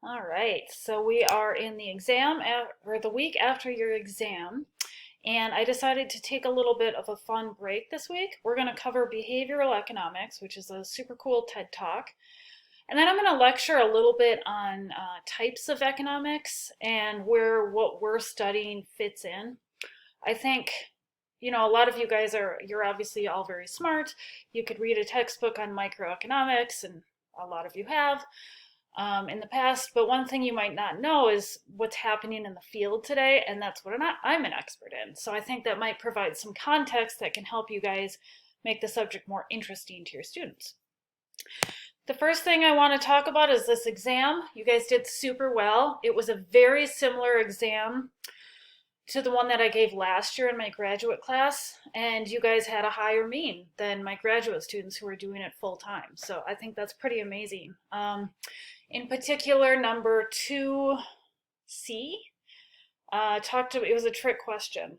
All right, so we are in the exam or the week after your exam, and I decided to take a little bit of a fun break this week. We're going to cover behavioral economics, which is a super cool TED Talk. And then I'm going to lecture a little bit on types of economics and where what we're studying fits in. I think, a lot of you guys you're obviously all very smart. You could read a textbook on microeconomics, and a lot of you have in the past, but one thing you might not know is what's happening in the field today, and that's what I'm an expert in. So I think that might provide some context that can help you guys make the subject more interesting to your students. The first thing I want to talk about is this exam. You guys did super well. It was a very similar exam to the one that I gave last year in my graduate class, and you guys had a higher mean than my graduate students who were doing it full time. So I think that's pretty amazing. In particular, number 2C it was a trick question.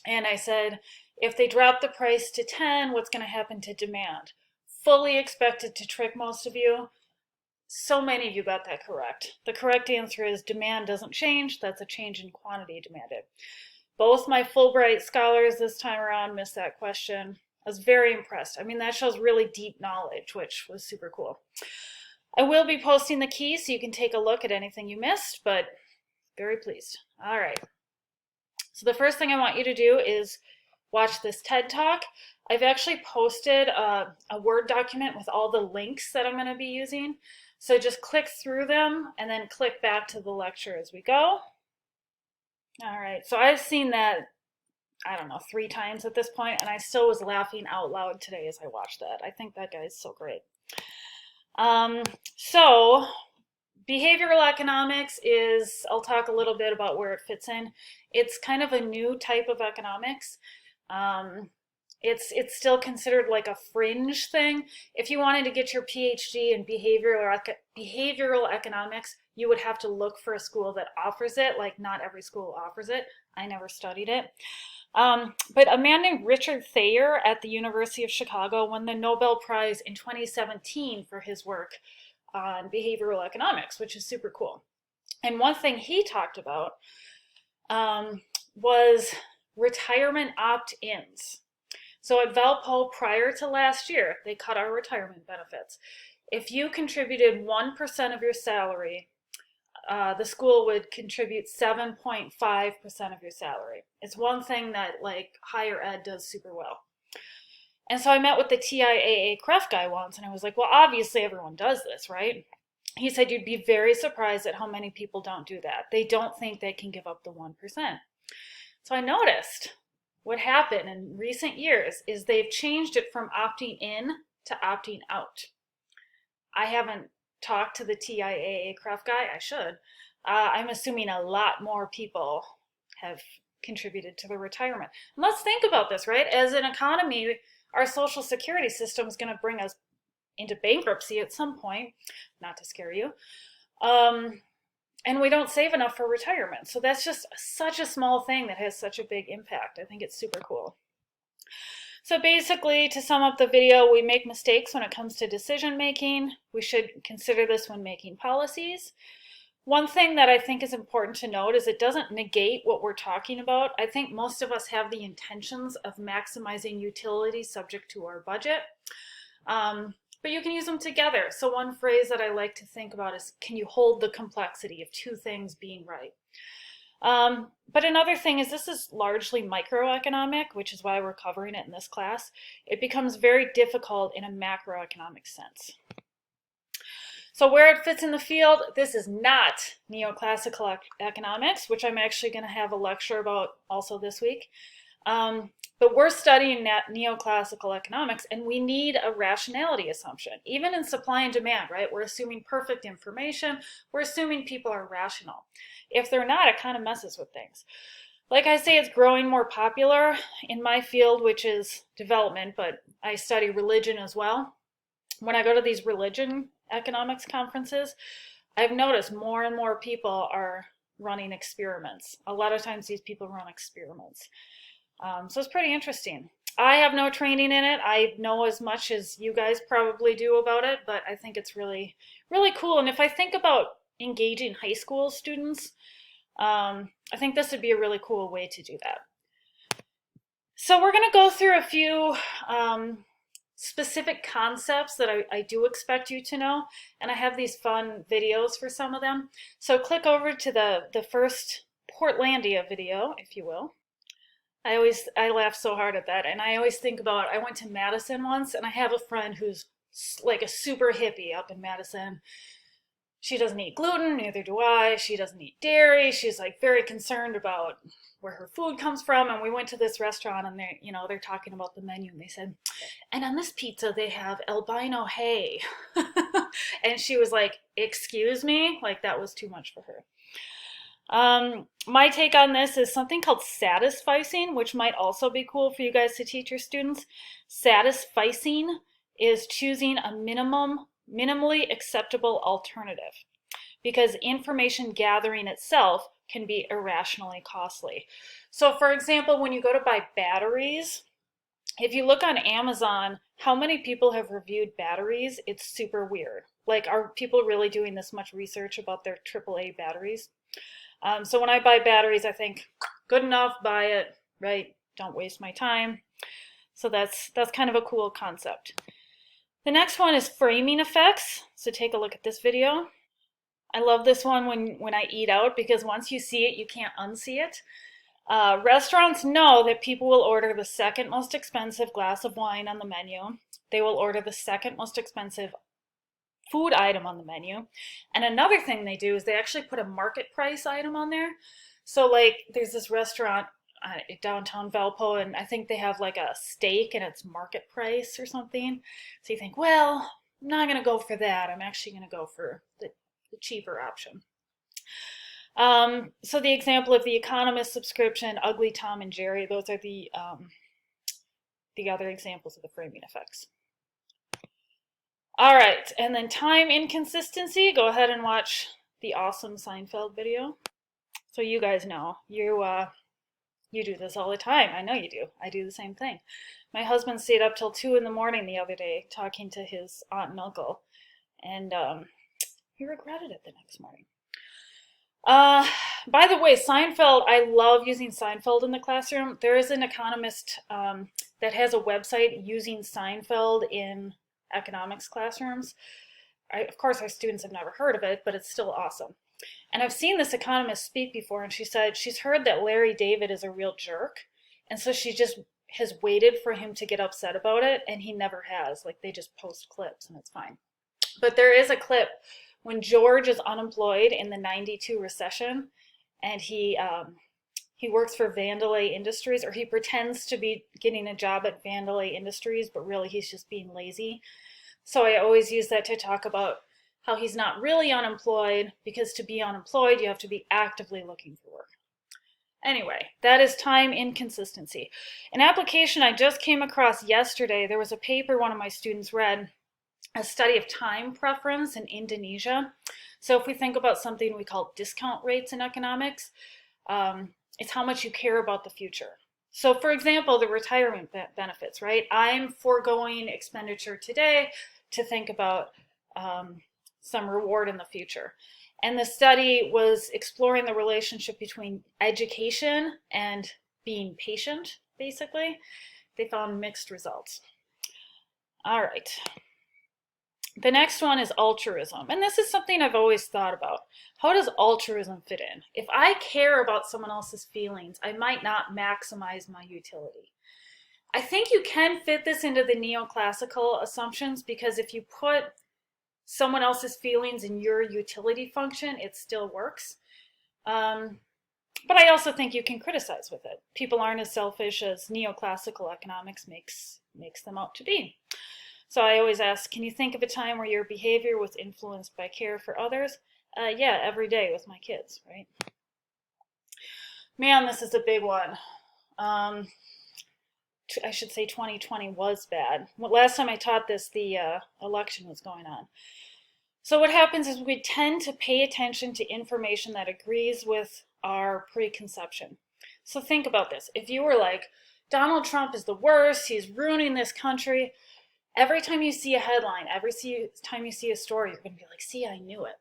And I said, if they drop the price to 10, what's going to happen to demand? Fully expected to trick most of you. So many of you got that correct. The correct answer is demand doesn't change. That's a change in quantity demanded. Both my Fulbright scholars this time around missed that question. I was very impressed. I mean, that shows really deep knowledge, which was super cool. I will be posting the key so you can take a look at anything you missed, but very pleased. All right. So the first thing I want you to do is watch this TED Talk. I've actually posted a Word document with all the links that I'm going to be using. So just click through them and then click back to the lecture as we go. All right, so I've seen that, I don't know, 3 times at this point, and I still was laughing out loud today as I watched that. I think that guy's so great. So behavioral economics is, I'll talk a little bit about where it fits in. It's kind of a new type of economics. It's still considered like a fringe thing. If you wanted to get your PhD in behavioral economics, you would have to look for a school that offers it. Like, not every school offers it. I never studied it. But a man named Richard Thayer at the University of Chicago won the Nobel Prize in 2017 for his work on behavioral economics, which is super cool. And one thing he talked about was retirement opt-ins. So at Valpo, prior to last year, they cut our retirement benefits. If you contributed 1% of your salary, the school would contribute 7.5% of your salary. It's one thing that like higher ed does super well. And so I met with the TIAA CREF guy once, and I was like, well, obviously everyone does this, right? He said you'd be very surprised at how many people don't do that. They don't think they can give up the 1%. So I noticed what happened in recent years is they've changed it from opting in to opting out. I haven't talked to the TIAA CREF guy. I should. I'm assuming a lot more people have contributed to the retirement. And let's think about this, right? As an economy, our social security system is going to bring us into bankruptcy at some point, not to scare you. And we don't save enough for retirement. So that's just such a small thing that has such a big impact. I think it's super cool. So basically, to sum up the video, we make mistakes when it comes to decision making. We should consider this when making policies. One thing that I think is important to note is it doesn't negate what we're talking about. I think most of us have the intentions of maximizing utility subject to our budget. But you can use them together. So one phrase that I like to think about is, can you hold the complexity of 2 things being right? But another thing is this is largely microeconomic, which is why we're covering it in this class. It becomes very difficult in a macroeconomic sense. So where it fits in the field, this is not neoclassical economics, which I'm actually going to have a lecture about also this week. But we're studying neoclassical economics, and we need a rationality assumption. Even in supply and demand, right? We're assuming perfect information. We're assuming people are rational. If they're not, it kind of messes with things. Like I say, it's growing more popular in my field, which is development, but I study religion as well. When I go to these religion economics conferences, I've noticed more and more people are running experiments. A lot of times these people run experiments. So it's pretty interesting. I have no training in it. I know as much as you guys probably do about it, but I think it's really, really cool. And if I think about engaging high school students. I think this would be a really cool way to do that. So we're going to go through a few specific concepts that I do expect you to know, and I have these fun videos for some of them. So click over to the first Portlandia video, if you will. I laugh so hard at that, and I always think about, I went to Madison once, and I have a friend who's like a super hippie up in Madison. She doesn't eat gluten, neither do I. She doesn't eat dairy. She's like very concerned about where her food comes from. And we went to this restaurant, and they're talking about the menu, and they said, and on this pizza they have albino hay. And she was like, excuse me? Like that was too much for her. My take on this is something called satisficing, which might also be cool for you guys to teach your students. Satisficing is choosing a minimally acceptable alternative, because information gathering itself can be irrationally costly. So for example, when you go to buy batteries, if you look on Amazon, how many people have reviewed batteries? It's super weird. Like, are people really doing this much research about their AAA batteries? So when I buy batteries, I think, good enough, buy it, right? Don't waste my time. So that's kind of a cool concept. The next one is framing effects. So take a look at this video. I love this one when I eat out, because once you see it, you can't unsee it. Restaurants know that people will order the second most expensive glass of wine on the menu. They will order the second most expensive food item on the menu. And another thing they do is they actually put a market price item on there. So like there's this restaurant downtown Valpo, and I think they have like a steak and it's market price or something. So you think, well, I'm not going to go for that. I'm actually going to go for the cheaper option. So the example of the Economist subscription, Ugly Tom and Jerry, those are the other examples of the framing effects. All right, and then time inconsistency. Go ahead and watch the awesome Seinfeld video. So you guys know, you do this all the time. I know you do. I do the same thing. My husband stayed up till 2 in the morning the other day talking to his aunt and uncle, and he regretted it the next morning. By the way, Seinfeld, I love using Seinfeld in the classroom. There is an economist that has a website using Seinfeld in economics classrooms. Of course, our students have never heard of it, but it's still awesome. And I've seen this economist speak before, and she said she's heard that Larry David is a real jerk, and so she just has waited for him to get upset about it, and he never has. Like, they just post clips, and it's fine. But there is a clip when George is unemployed in the '92 recession, and he works for Vandelay Industries, or he pretends to be getting a job at Vandelay Industries, but really he's just being lazy. So I always use that to talk about how he's not really unemployed, because to be unemployed, you have to be actively looking for work. Anyway, that is time inconsistency. An application I just came across yesterday, there was a paper one of my students read, a study of time preference in Indonesia. So if we think about something we call discount rates in economics, it's how much you care about the future. So for example, the retirement benefits, right? I'm foregoing expenditure today to think about some reward in the future. And the study was exploring the relationship between education and being patient, basically. They found mixed results. All right. The next one is altruism. And this is something I've always thought about. How does altruism fit in? If I care about someone else's feelings, I might not maximize my utility. I think you can fit this into the neoclassical assumptions, because if you put someone else's feelings in your utility function, it still works. But I also think you can criticize with it. People aren't as selfish as neoclassical economics makes them out to be. So I always ask, can you think of a time where your behavior was influenced by care for others? Yeah, every day with my kids, right? Man, this is a big one. I should say 2020 was bad. Last time I taught this, the election was going on. So what happens is we tend to pay attention to information that agrees with our preconception. So think about this. If you were like, Donald Trump is the worst, he's ruining this country, every time you see a headline, every time you see a story, you're going to be like, see, I knew it.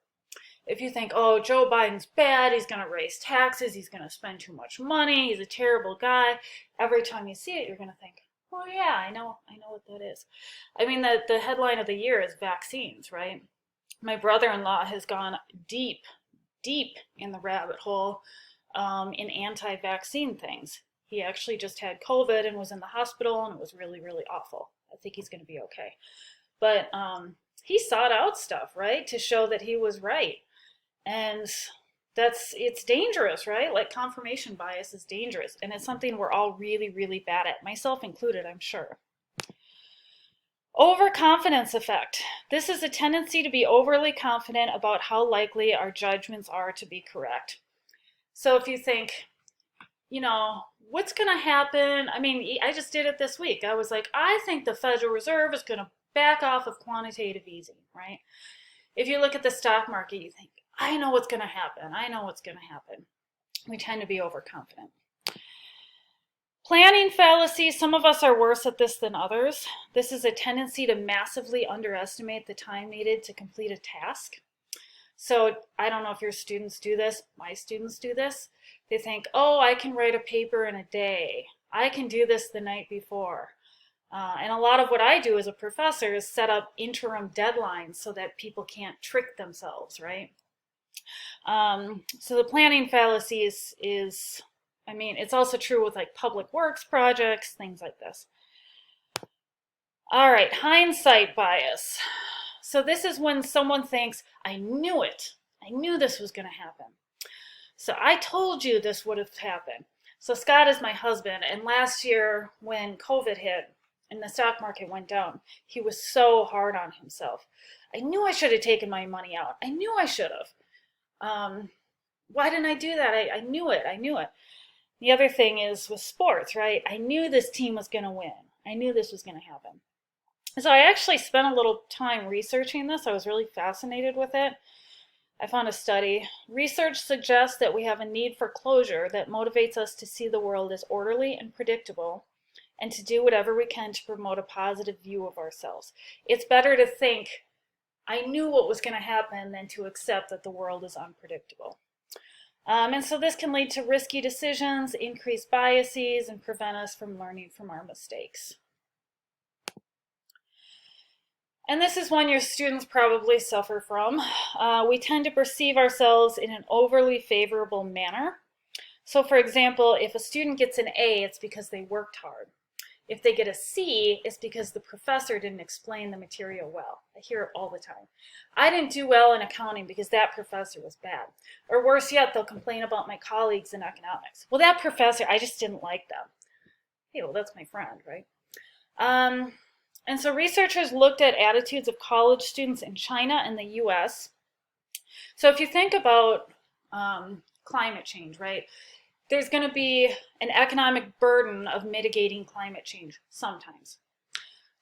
If you think, oh, Joe Biden's bad, he's going to raise taxes, he's going to spend too much money, he's a terrible guy, every time you see it, you're going to think, oh yeah, I know what that is. I mean, the headline of the year is vaccines, right? My brother-in-law has gone deep, deep in the rabbit hole in anti-vaccine things. He actually just had COVID and was in the hospital, and it was really, really awful. I think he's going to be okay. But he sought out stuff, right, to show that he was right. And it's dangerous, right? Like confirmation bias is dangerous. And it's something we're all really, really bad at, myself included, I'm sure. Overconfidence effect. This is a tendency to be overly confident about how likely our judgments are to be correct. So if you think, what's going to happen? I mean, I just did it this week. I was like, I think the Federal Reserve is going to back off of quantitative easing, right? If you look at the stock market, you think, I know what's going to happen. I know what's going to happen. We tend to be overconfident. Planning fallacy. Some of us are worse at this than others. This is a tendency to massively underestimate the time needed to complete a task. So I don't know if your students do this. My students do this. They think, oh, I can write a paper in a day. I can do this the night before. And a lot of what I do as a professor is set up interim deadlines so that people can't trick themselves, right? So the planning fallacy is, I mean, it's also true with like public works projects, things like this. All right, hindsight bias. So this is when someone thinks, I knew it. I knew this was going to happen. So I told you this would have happened. So Scott is my husband, and last year when COVID hit and the stock market went down, he was so hard on himself. I knew I should have taken my money out. I knew I should have. Why didn't I do that? I knew it. I knew it. The other thing is with sports, right? I knew this team was going to win. I knew this was going to happen. So I actually spent a little time researching this. I was really fascinated with it. I found a study. Research suggests that we have a need for closure that motivates us to see the world as orderly and predictable and to do whatever we can to promote a positive view of ourselves. It's better to think, I knew what was going to happen than to accept that the world is unpredictable. And so this can lead to risky decisions, increased biases, and prevent us from learning from our mistakes. And this is one your students probably suffer from. We tend to perceive ourselves in an overly favorable manner. So for example, if a student gets an A, it's because they worked hard. If they get a C, it's because the professor didn't explain the material well. I hear it all the time. I didn't do well in accounting because that professor was bad. Or worse yet, they'll complain about my colleagues in economics. Well, that professor, I just didn't like them. Hey, well, that's my friend, right? And so researchers looked at attitudes of college students in China and the US. So if you think about climate change, right? There's going to be an economic burden of mitigating climate change sometimes.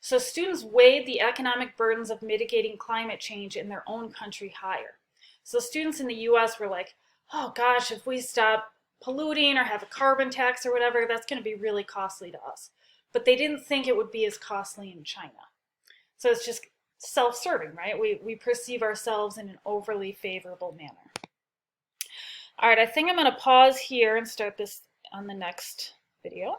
So students weighed the economic burdens of mitigating climate change in their own country higher. So students in the US were like, oh gosh, if we stop polluting or have a carbon tax or whatever, that's going to be really costly to us. But they didn't think it would be as costly in China. So it's just self-serving, right? We perceive ourselves in an overly favorable manner. All right, I think I'm going to pause here and start this on the next video.